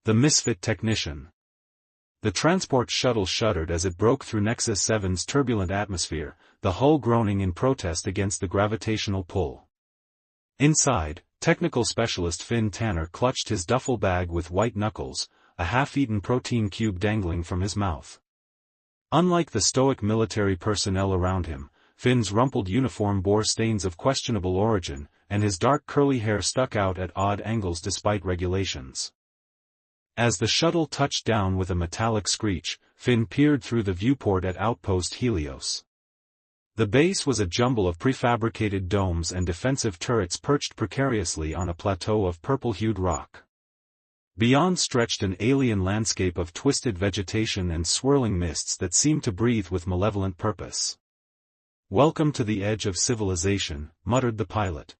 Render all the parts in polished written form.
The Misfit Technician. The transport shuttle shuddered as it broke through Nexus 7's turbulent atmosphere, the hull groaning in protest against the gravitational pull. Inside, technical specialist Finn Tanner clutched his duffel bag with white knuckles, a half-eaten protein cube dangling from his mouth. Unlike the stoic military personnel around him, Finn's rumpled uniform bore stains of questionable origin, and his dark curly hair stuck out at odd angles despite regulations. As the shuttle touched down with a metallic screech, Finn peered through the viewport at Outpost Helios. The base was a jumble of prefabricated domes and defensive turrets perched precariously on a plateau of purple-hued rock. Beyond stretched an alien landscape of twisted vegetation and swirling mists that seemed to breathe with malevolent purpose. "Welcome to the edge of civilization," muttered the pilot.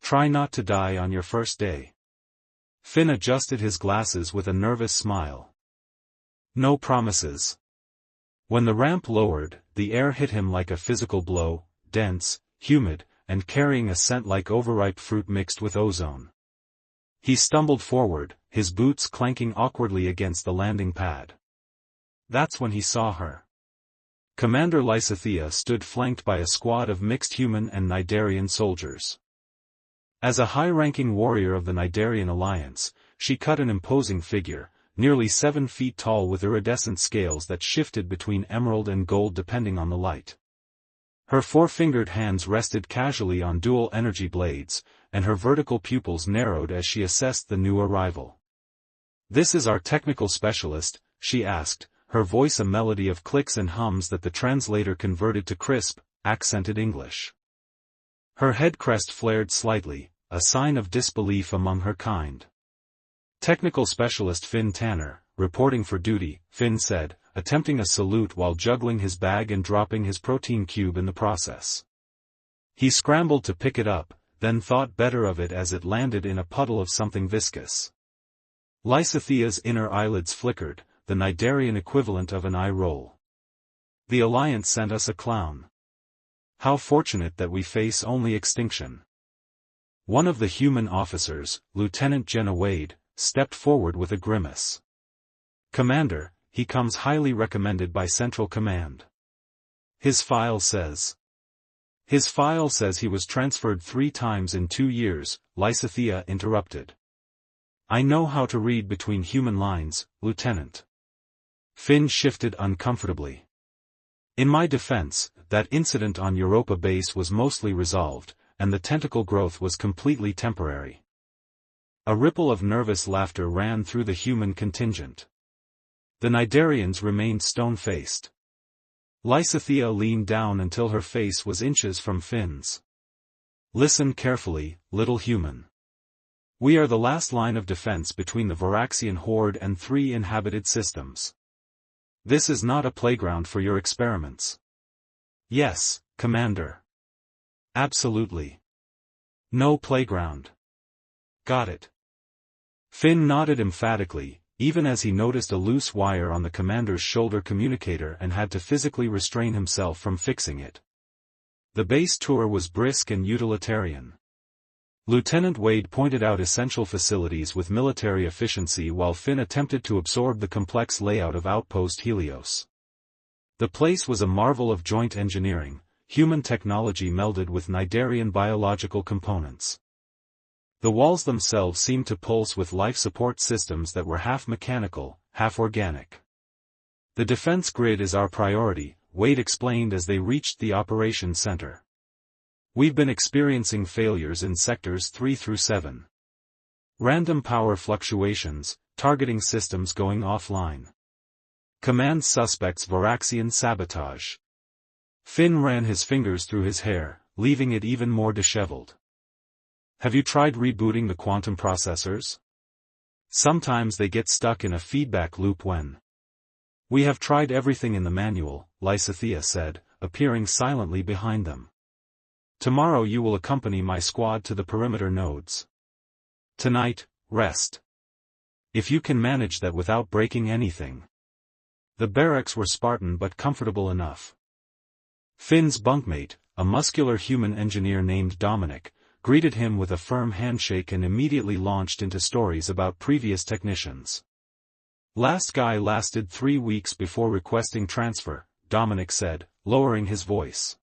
"Try not to die on your first day." Finn adjusted his glasses with a nervous smile. No promises. When the ramp lowered, the air hit him like a physical blow, dense, humid, and carrying a scent like overripe fruit mixed with ozone. He stumbled forward, his boots clanking awkwardly against the landing pad. That's when he saw her. Commander Lysithea stood flanked by a squad of mixed human and Nidarian soldiers. As a high-ranking warrior of the Nidarian alliance, she cut an imposing figure, nearly 7 feet tall with iridescent scales that shifted between emerald and gold depending on the light. Her four-fingered hands rested casually on dual energy blades, and her vertical pupils narrowed as she assessed the new arrival. "This is our technical specialist," she asked, her voice a melody of clicks and hums that the translator converted to crisp, accented English. Her head crest flared slightly, a sign of disbelief among her kind. "Technical Specialist Finn Tanner, reporting for duty," Finn said, attempting a salute while juggling his bag and dropping his protein cube in the process. He scrambled to pick it up, then thought better of it as it landed in a puddle of something viscous. Lysithea's inner eyelids flickered, the Nidarian equivalent of an eye roll. "The Alliance sent us a clown. How fortunate that we face only extinction." One of the human officers, Lieutenant Jenna Wade, stepped forward with a grimace. "Commander, he comes highly recommended by Central Command. His file says he was transferred 3 times in 2 years, Lysithea interrupted. "I know how to read between human lines, Lieutenant." Finn shifted uncomfortably. "In my defense, that incident on Europa base was mostly resolved, and the tentacle growth was completely temporary." A ripple of nervous laughter ran through the human contingent. The Nidarians remained stone-faced. Lysithea leaned down until her face was inches from Finn's. "Listen carefully, little human. We are the last line of defense between the Varaxian horde and 3 inhabited systems. This is not a playground for your experiments." "Yes, Commander. Absolutely. No playground." "Got it." Finn nodded emphatically, even as he noticed a loose wire on the commander's shoulder communicator and had to physically restrain himself from fixing it. The base tour was brisk and utilitarian. Lieutenant Wade pointed out essential facilities with military efficiency while Finn attempted to absorb the complex layout of Outpost Helios. The place was a marvel of joint engineering, human technology melded with Nidarian biological components. The walls themselves seemed to pulse with life support systems that were half mechanical, half organic. "The defense grid is our priority," Wade explained as they reached the operations center. "We've been experiencing failures in sectors 3 through 7. Random power fluctuations, targeting systems going offline. Command suspects Varaxian sabotage." Finn ran his fingers through his hair, leaving it even more disheveled. "Have you tried rebooting the quantum processors? Sometimes they get stuck in a feedback loop when—" "We have tried everything in the manual," Lysithea said, appearing silently behind them. "Tomorrow you will accompany my squad to the perimeter nodes. Tonight, rest. If you can manage that without breaking anything." The barracks were Spartan but comfortable enough. Finn's bunkmate, a muscular human engineer named Dominic, greeted him with a firm handshake and immediately launched into stories about previous technicians. Last guy lasted 3 weeks before requesting transfer, Dominic said, lowering his voice.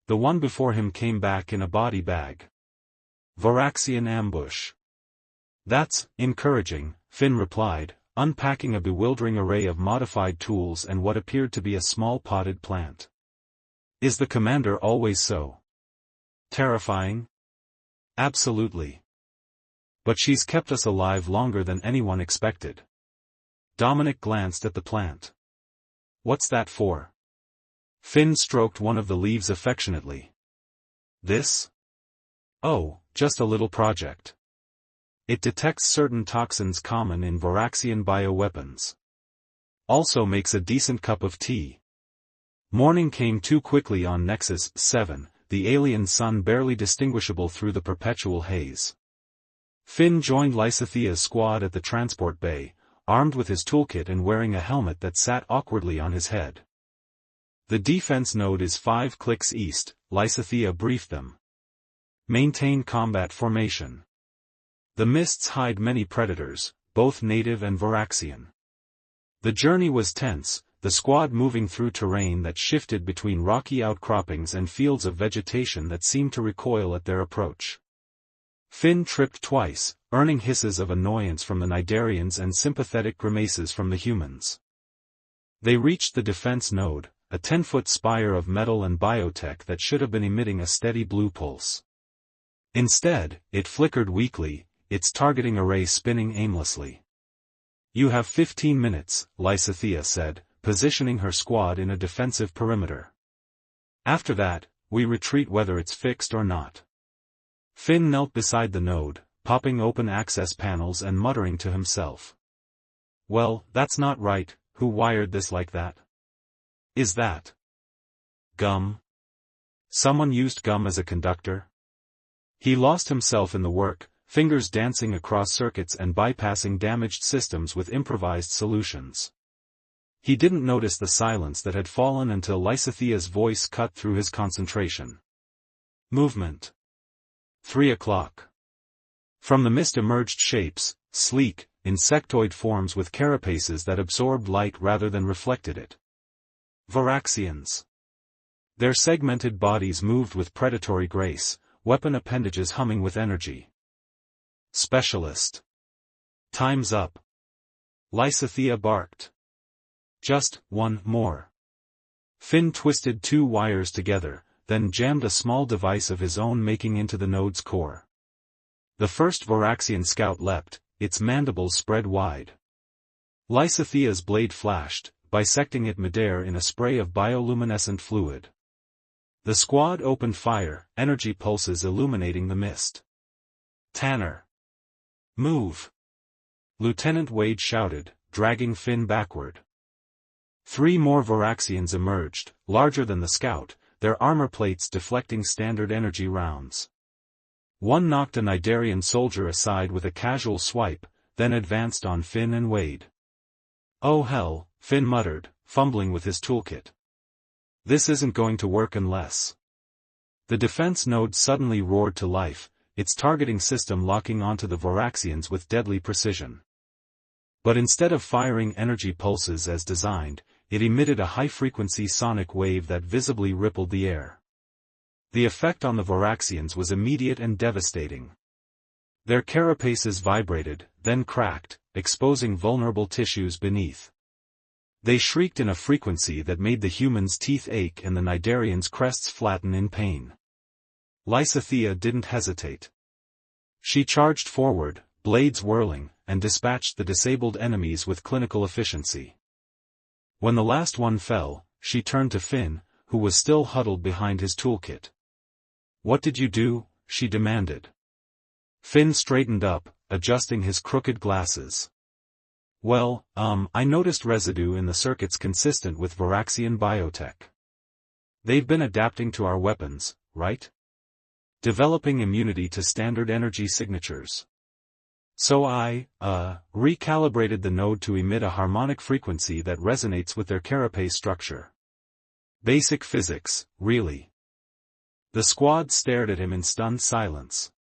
The one before him came back in a body bag. Varaxian ambush. That's encouraging, Finn replied, unpacking a bewildering array of modified tools and what appeared to be a small potted plant. Is the commander always so terrifying? Absolutely. But she's kept us alive longer than anyone expected. Dominic glanced at the plant. What's that for? Finn stroked one of the leaves affectionately. This? Oh, just a little project. It detects certain toxins common in Varaxian bioweapons. Also makes a decent cup of tea. Morning came too quickly on Nexus 7, the alien sun barely distinguishable through the perpetual haze. Finn joined Lysithia's squad at the transport bay, armed with his toolkit and wearing a helmet that sat awkwardly on his head. The defense node is 5 clicks east, Lysithia briefed them. Maintain combat formation. The mists hide many predators, both native and Varaxian. The journey was tense, the squad moving through terrain that shifted between rocky outcroppings and fields of vegetation that seemed to recoil at their approach. Finn tripped twice, earning hisses of annoyance from the Nidarians and sympathetic grimaces from the humans. They reached the defense node, a 10-foot spire of metal and biotech that should have been emitting a steady blue pulse. Instead, it flickered weakly, its targeting array spinning aimlessly. You have 15 minutes, Lysithia said, positioning her squad in a defensive perimeter. After that, we retreat whether it's fixed or not. Finn knelt beside the node, popping open access panels and muttering to himself. Well, that's not right, who wired this like that? Is that gum? Someone used gum as a conductor? He lost himself in the work, fingers dancing across circuits and bypassing damaged systems with improvised solutions. He didn't notice the silence that had fallen until Lysithia's voice cut through his concentration. Movement. 3 o'clock. From the mist emerged shapes, sleek, insectoid forms with carapaces that absorbed light rather than reflected it. Varaxians. Their segmented bodies moved with predatory grace, weapon appendages humming with energy. Specialist. Time's up. Lysithia barked. Just one more. Finn twisted 2 wires together, then jammed a small device of his own making into the node's core. The first Varaxian scout leapt, its mandibles spread wide. Lysithia's blade flashed, bisecting it midair in a spray of bioluminescent fluid. The squad opened fire, energy pulses illuminating the mist. Tanner. Move! Lieutenant Wade shouted, dragging Finn backward. 3 more Varaxians emerged, larger than the scout, their armor plates deflecting standard energy rounds. One knocked a Nidarian soldier aside with a casual swipe, then advanced on Finn and Wade. Oh hell, Finn muttered, fumbling with his toolkit. This isn't going to work unless... The defense node suddenly roared to life, its targeting system locking onto the Varaxians with deadly precision. But instead of firing energy pulses as designed, it emitted a high-frequency sonic wave that visibly rippled the air. The effect on the Varaxians was immediate and devastating. Their carapaces vibrated, then cracked, exposing vulnerable tissues beneath. They shrieked in a frequency that made the humans' teeth ache and the Nidarians' crests flatten in pain. Lysithia didn't hesitate. She charged forward, blades whirling, and dispatched the disabled enemies with clinical efficiency. When the last one fell, she turned to Finn, who was still huddled behind his toolkit. What did you do? She demanded. Finn straightened up, adjusting his crooked glasses. Well, I noticed residue in the circuits consistent with Varaxian biotech. They've been adapting to our weapons, right? Developing immunity to standard energy signatures. So I, recalibrated the node to emit a harmonic frequency that resonates with their carapace structure. Basic physics, really. The squad stared at him in stunned silence.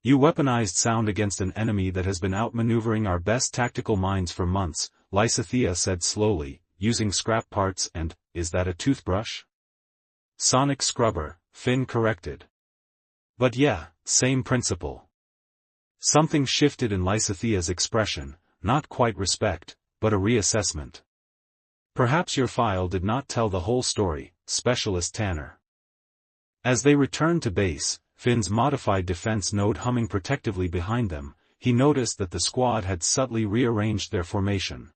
You weaponized sound against an enemy that has been outmaneuvering our best tactical minds for months, Lysithea said slowly, using scrap parts and, is that a toothbrush? Sonic scrubber, Finn corrected. But yeah, same principle. Something shifted in Lysithea's expression, not quite respect, but a reassessment. Perhaps your file did not tell the whole story, Specialist Tanner. As they returned to base, Finn's modified defense node humming protectively behind them, he noticed that the squad had subtly rearranged their formation.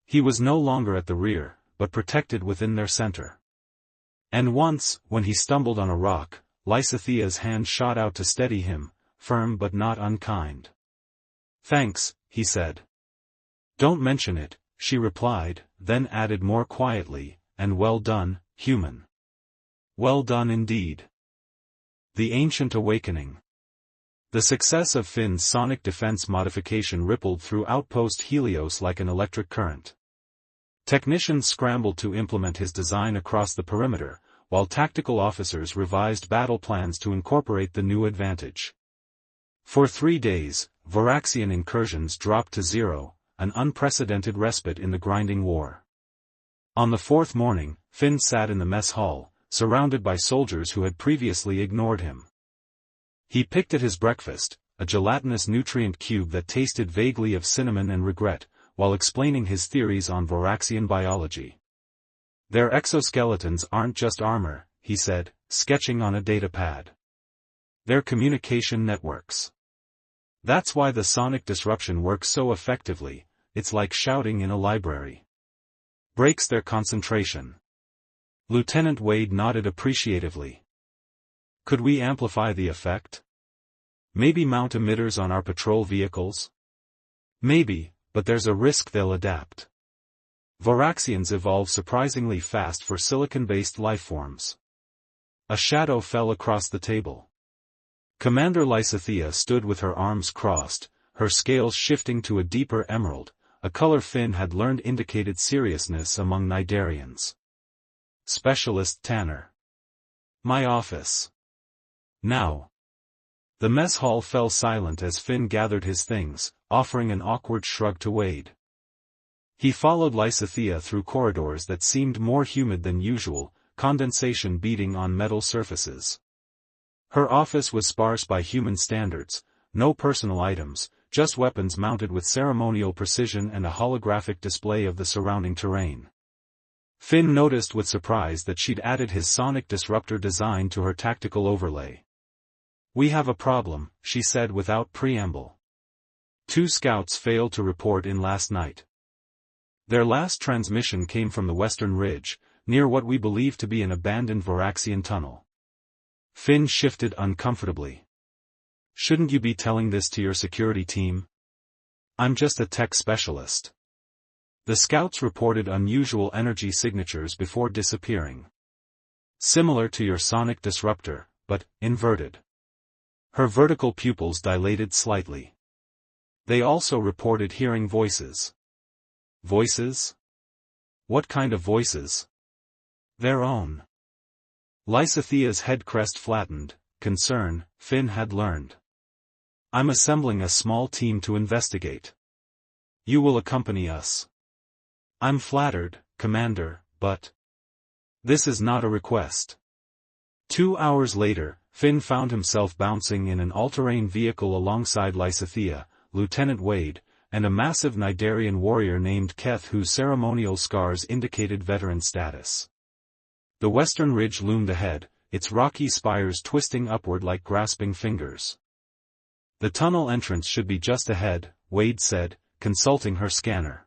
He was no longer at the rear, but protected within their center. And once, when he stumbled on a rock, Lysithea's hand shot out to steady him, firm but not unkind. Thanks, he said. Don't mention it, she replied, then added more quietly, and well done, human. Well done indeed. The Ancient Awakening. The success of Finn's sonic defense modification rippled through Outpost Helios like an electric current. Technicians scrambled to implement his design across the perimeter, while tactical officers revised battle plans to incorporate the new advantage. For 3 days, Varaxian incursions dropped to zero, an unprecedented respite in the grinding war. On the 4th morning, Finn sat in the mess hall, surrounded by soldiers who had previously ignored him. He picked at his breakfast, a gelatinous nutrient cube that tasted vaguely of cinnamon and regret, while explaining his theories on Varaxian biology. Their exoskeletons aren't just armor, he said, sketching on a datapad. They're communication networks. That's why the sonic disruption works so effectively, it's like shouting in a library. Breaks their concentration. Lieutenant Wade nodded appreciatively. Could we amplify the effect? Maybe mount emitters on our patrol vehicles? Maybe, but there's a risk they'll adapt. Varaxians evolve surprisingly fast for silicon-based lifeforms. A shadow fell across the table. Commander Lysithea stood with her arms crossed, her scales shifting to a deeper emerald, a color Finn had learned indicated seriousness among Nidarians. Specialist Tanner. My office. Now. The mess hall fell silent as Finn gathered his things, offering an awkward shrug to Wade. He followed Lysithea through corridors that seemed more humid than usual, condensation beating on metal surfaces. Her office was sparse by human standards, no personal items, just weapons mounted with ceremonial precision and a holographic display of the surrounding terrain. Finn noticed with surprise that she'd added his sonic disruptor design to her tactical overlay. We have a problem, she said without preamble. 2 scouts failed to report in last night. Their last transmission came from the western ridge, near what we believe to be an abandoned Varaxian tunnel. Finn shifted uncomfortably. Shouldn't you be telling this to your security team? I'm just a tech specialist. The scouts reported unusual energy signatures before disappearing. Similar to your sonic disruptor, but inverted. Her vertical pupils dilated slightly. They also reported hearing voices. Voices? What kind of voices? Their own. Lysithea's head crest flattened, concern, Finn had learned. I'm assembling a small team to investigate. You will accompany us. I'm flattered, Commander, but this is not a request. 2 hours later, Finn found himself bouncing in an all-terrain vehicle alongside Lysithea, Lieutenant Wade, and a massive Nidarian warrior named Keth whose ceremonial scars indicated veteran status. The western ridge loomed ahead, its rocky spires twisting upward like grasping fingers. The tunnel entrance should be just ahead, Wade said, consulting her scanner.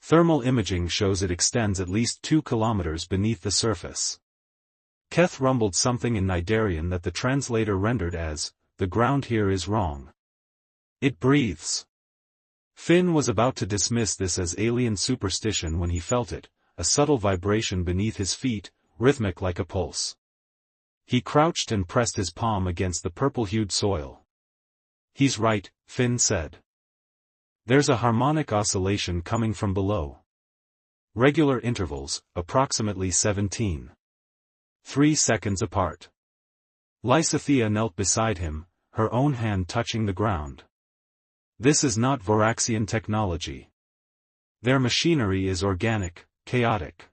Thermal imaging shows it extends at least 2 kilometers beneath the surface. Keth rumbled something in Nidarian that the translator rendered as, the ground here is wrong. It breathes. Finn was about to dismiss this as alien superstition when he felt it, a subtle vibration beneath his feet, rhythmic like a pulse. He crouched and pressed his palm against the purple-hued soil. He's right, Finn said. There's a harmonic oscillation coming from below. Regular intervals, approximately 17. 3 seconds apart. Lysithea knelt beside him, her own hand touching the ground. This is not Voraxian technology. Their machinery is organic, chaotic.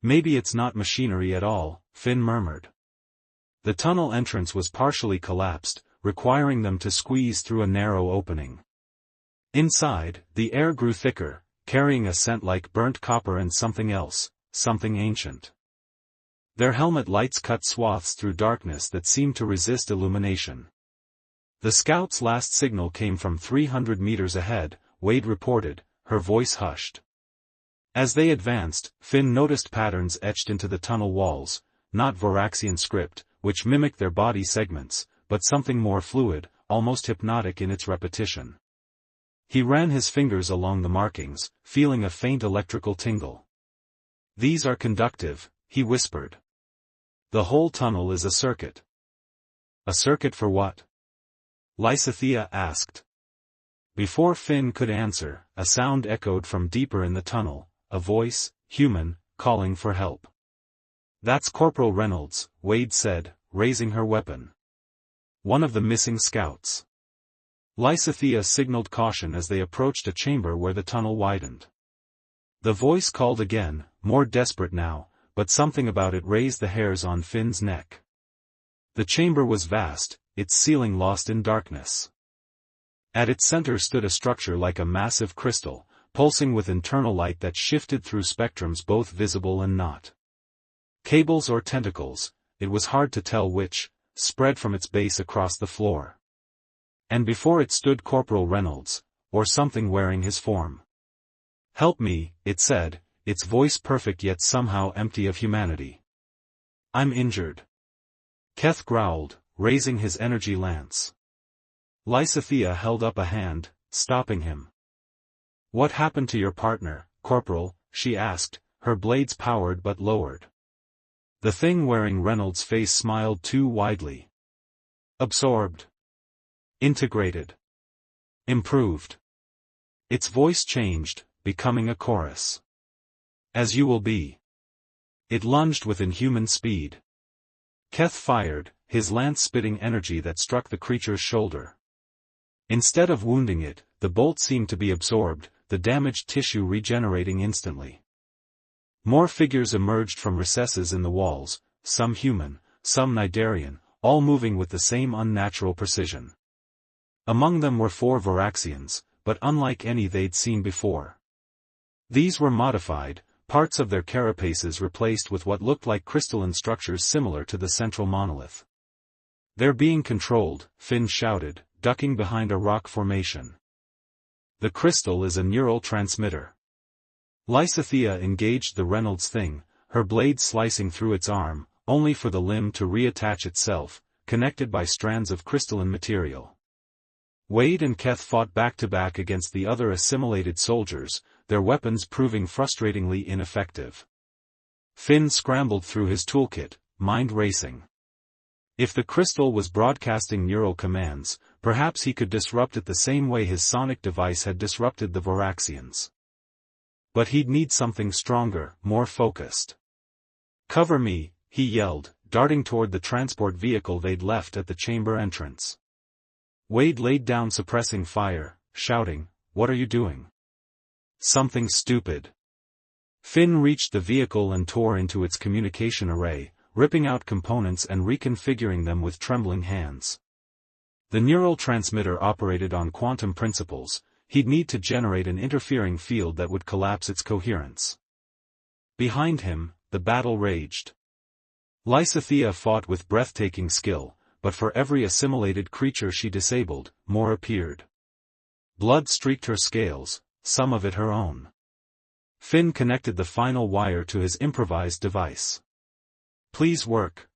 Maybe it's not machinery at all, Finn murmured. The tunnel entrance was partially collapsed, requiring them to squeeze through a narrow opening. Inside, the air grew thicker, carrying a scent like burnt copper and something else, something ancient. Their helmet lights cut swaths through darkness that seemed to resist illumination. The scout's last signal came from 300 meters ahead, Wade reported, her voice hushed. As they advanced, Finn noticed patterns etched into the tunnel walls, not Voraxian script, which mimicked their body segments, but something more fluid, almost hypnotic in its repetition. He ran his fingers along the markings, feeling a faint electrical tingle. These are conductive, he whispered. The whole tunnel is a circuit. A circuit for what? Lysithea asked. Before Finn could answer, a sound echoed from deeper in the tunnel, a voice, human, calling for help. That's Corporal Reynolds, Wade said, raising her weapon. One of the missing scouts. Lysithea signaled caution as they approached a chamber where the tunnel widened. The voice called again, more desperate now, but something about it raised the hairs on Finn's neck. The chamber was vast, its ceiling lost in darkness. At its center stood a structure like a massive crystal, pulsing with internal light that shifted through spectrums both visible and not. Cables or tentacles, it was hard to tell which, spread from its base across the floor. And before it stood Corporal Reynolds, or something wearing his form. "Help me," it said, its voice perfect yet somehow empty of humanity. "I'm injured." Keth growled, raising his energy lance. Lysithea held up a hand, stopping him. "What happened to your partner, Corporal?" she asked, her blades powered but lowered. The thing wearing Reynolds' face smiled too widely. "Absorbed. Integrated. Improved." Its voice changed, becoming a chorus. "As you will be." It lunged with inhuman speed. Keth fired, his lance spitting energy that struck the creature's shoulder. Instead of wounding it, the bolt seemed to be absorbed, the damaged tissue regenerating instantly. More figures emerged from recesses in the walls, some human, some Nidarian, all moving with the same unnatural precision. Among them were 4 Voraxians, but unlike any they'd seen before. These were modified, parts of their carapaces replaced with what looked like crystalline structures similar to the central monolith. "They're being controlled," Finn shouted, ducking behind a rock formation. "The crystal is a neural transmitter." Lysithea engaged the Reynolds thing, her blade slicing through its arm, only for the limb to reattach itself, connected by strands of crystalline material. Wade and Keth fought back-to-back against the other assimilated soldiers, their weapons proving frustratingly ineffective. Finn scrambled through his toolkit, mind racing. If the crystal was broadcasting neural commands, perhaps he could disrupt it the same way his sonic device had disrupted the Voraxians. But he'd need something stronger, more focused. "Cover me," he yelled, darting toward the transport vehicle they'd left at the chamber entrance. Wade laid down suppressing fire, shouting, "What are you doing?" "Something stupid." Finn reached the vehicle and tore into its communication array, ripping out components and reconfiguring them with trembling hands. The neural transmitter operated on quantum principles, he'd need to generate an interfering field that would collapse its coherence. Behind him, the battle raged. Lysithea fought with breathtaking skill, but for every assimilated creature she disabled, more appeared. Blood streaked her scales, some of it her own. Finn connected the final wire to his improvised device. Please work,"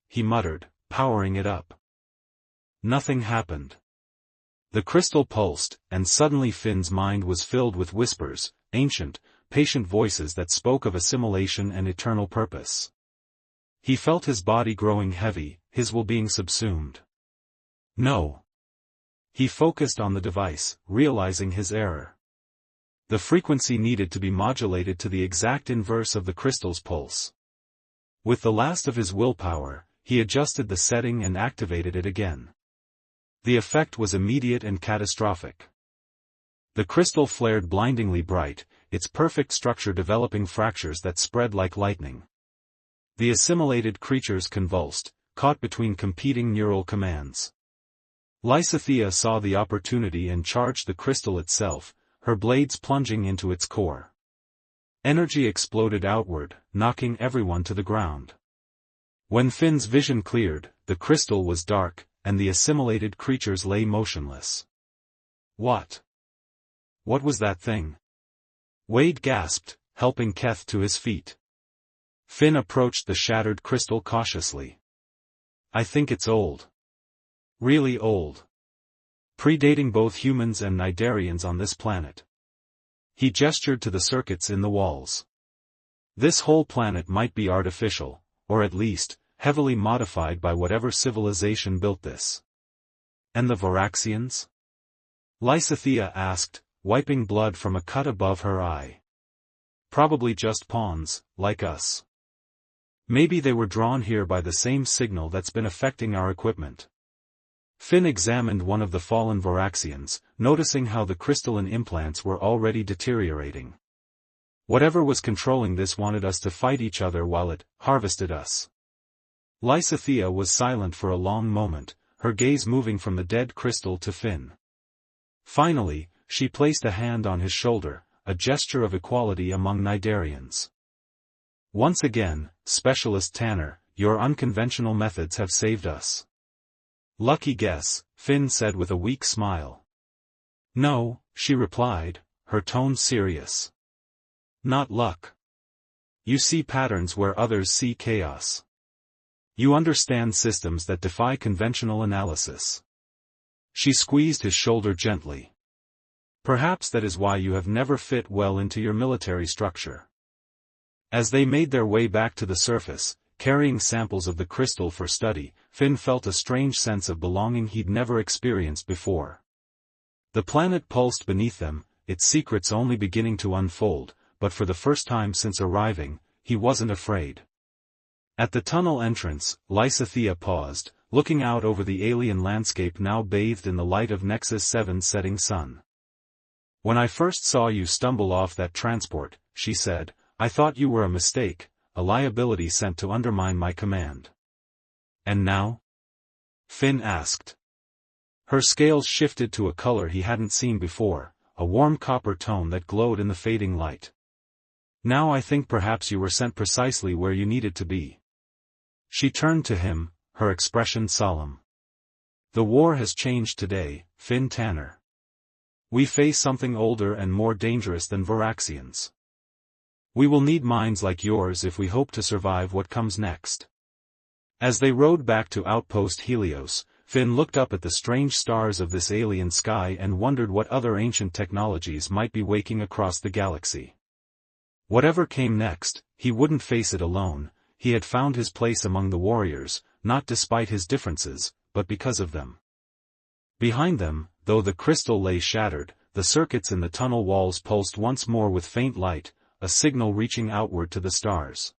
he muttered, powering it up. Nothing happened. The crystal pulsed, and suddenly Finn's mind was filled with whispers, ancient, patient voices that spoke of assimilation and eternal purpose. He felt his body growing heavy, his will being subsumed. No. He focused on the device, realizing his error. The frequency needed to be modulated to the exact inverse of the crystal's pulse. With the last of his willpower, he adjusted the setting and activated it again. The effect was immediate and catastrophic. The crystal flared blindingly bright, its perfect structure developing fractures that spread like lightning. The assimilated creatures convulsed, caught between competing neural commands. Lysithea saw the opportunity and charged the crystal itself, her blades plunging into its core. Energy exploded outward, knocking everyone to the ground. When Finn's vision cleared, the crystal was dark, and the assimilated creatures lay motionless. What was that thing? Wade gasped, helping Keth to his feet. Finn approached the shattered crystal cautiously. I think it's old. Really old. Predating both humans and Nidarians on this planet. He gestured to the circuits in the walls. This whole planet might be artificial, or at least, heavily modified by whatever civilization built this. And the Varaxians? Lysithea asked, wiping blood from a cut above her eye. Probably just pawns, like us. Maybe they were drawn here by the same signal that's been affecting our equipment. Finn examined one of the fallen Varaxians, noticing how the crystalline implants were already deteriorating. Whatever was controlling this wanted us to fight each other while it harvested us. Lysithea was silent for a long moment, her gaze moving from the dead crystal to Finn. Finally, she placed a hand on his shoulder, a gesture of equality among Nidarians. Once again, Specialist Tanner, your unconventional methods have saved us. Lucky guess, Finn said with a weak smile. No, she replied, her tone serious. Not luck. You see patterns where others see chaos. You understand systems that defy conventional analysis. She squeezed his shoulder gently. Perhaps that is why you have never fit well into your military structure. As they made their way back to the surface, carrying samples of the crystal for study, Finn felt a strange sense of belonging he'd never experienced before. The planet pulsed beneath them, its secrets only beginning to unfold, but for the first time since arriving, he wasn't afraid. At the tunnel entrance, Lysithea paused, looking out over the alien landscape now bathed in the light of Nexus 7's setting sun. When I first saw you stumble off that transport, she said, I thought you were a mistake, a liability sent to undermine my command. And now? Finn asked. Her scales shifted to a color he hadn't seen before, a warm copper tone that glowed in the fading light. Now I think perhaps you were sent precisely where you needed to be. She turned to him, her expression solemn. The war has changed today, Finn Tanner. We face something older and more dangerous than Varaxians. We will need minds like yours if we hope to survive what comes next. As they rode back to Outpost Helios, Finn looked up at the strange stars of this alien sky and wondered what other ancient technologies might be waking across the galaxy. Whatever came next, he wouldn't face it alone. He had found his place among the warriors, not despite his differences, but because of them. Behind them, though the crystal lay shattered, the circuits in the tunnel walls pulsed once more with faint light, a signal reaching outward to the stars.